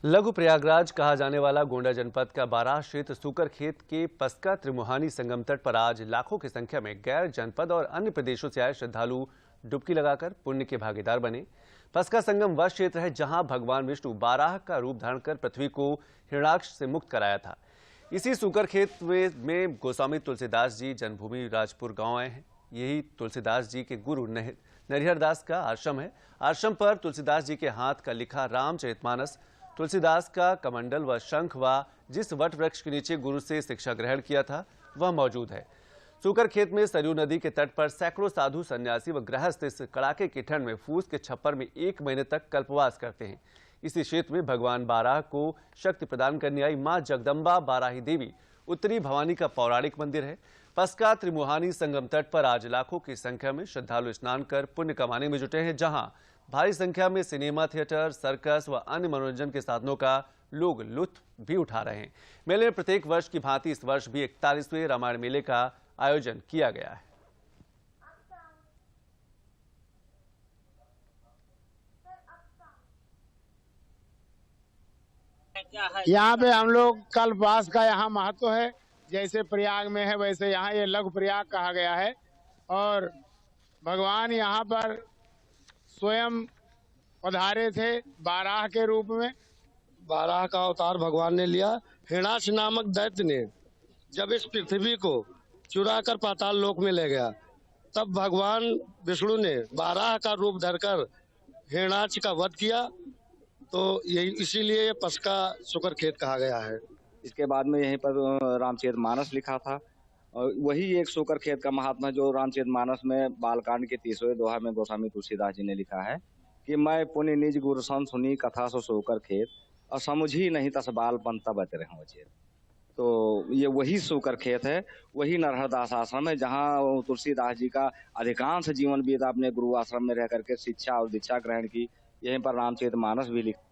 लघु प्रयागराज कहा जाने वाला गोंडा जनपद का बाराह क्षेत्र सूकर खेत के पस्का त्रिमुहानी संगम तट पर आज लाखों की संख्या में गैर जनपद और अन्य प्रदेशों से आए श्रद्धालु डुबकी लगाकर पुण्य के भागीदार बने। पस्का संगम वह क्षेत्र है जहां भगवान विष्णु बाराह का रूप धारण कर पृथ्वी को हिरण्याक्ष से मुक्त कराया था। इसी सूकर खेत में गोस्वामी तुलसीदास जी जन्मभूमि राजपुर गांव आए हैं। यही तुलसीदास जी के गुरु नरिहरदास का आश्रम है। आश्रम पर तुलसीदास जी के हाथ का लिखा रामचरितमानस, तुलसीदास का कमंडल व शंख व जिस वट वृक्ष के नीचे गुरु से शिक्षा ग्रहण किया था वह मौजूद है। सूकर खेत में सरयू नदी के तट पर सैकड़ों साधु सन्यासी व गृहस्थ इस कड़ाके की ठंड में फूस के छप्पर में 1 महीने तक कल्पवास करते हैं। इसी क्षेत्र में भगवान बाराह को शक्ति प्रदान करने आई मां जगदम्बा बाराही देवी उत्तरी भवानी का पौराणिक मंदिर है। पस्का त्रिमुहानी संगम तट पर आज लाखों की संख्या में श्रद्धालु स्नान कर पुण्य कमाने में जुटे हैं, जहां भारी संख्या में सिनेमा थिएटर, सर्कस व अन्य मनोरंजन के साधनों का लोग लुत्फ भी उठा रहे हैं। मेले में प्रत्येक वर्ष की भांति इस वर्ष भी 41वें रामायण मेले का आयोजन किया गया है। यहाँ पे हम लोग कल्पवास का यहाँ महत्व है। जैसे प्रयाग में है वैसे यहाँ ये लघु प्रयाग कहा गया है और भगवान यहाँ पर स्वयं पधारे थे बाराह के रूप में। बाराह का अवतार भगवान ने लिया। हिरण्याक्ष नामक दैत्य ने जब इस पृथ्वी को चुरा कर पाताल लोक में ले गया, तब भगवान विष्णु ने बाराह का रूप धरकर हिरण्याक्ष का वध किया। तो यही इसीलिए पस्का सूकर खेत कहा गया है। इसके बाद में यहीं पर रामचरितमानस लिखा था और वही एक सूकर खेत का महात्मा जो रामचरितमानस में बालकांड के 30वें दोहा में गोस्वामी तुलसीदास जी ने लिखा है कि मैं पुण्य निज गुरु सन सुनी कथा सो सूकर खेत और समझी नहीं तस बाल पंता बच रहे चेत। तो ये वही सूकर खेत है, वही नरहरदास आश्रम है जहाँ तुलसीदास जी का अधिकांश जीवन बीता अपने गुरु आश्रम में रह करके शिक्षा और दीक्षा ग्रहण की। यहीं पर रामचरितमानस भी लिखा।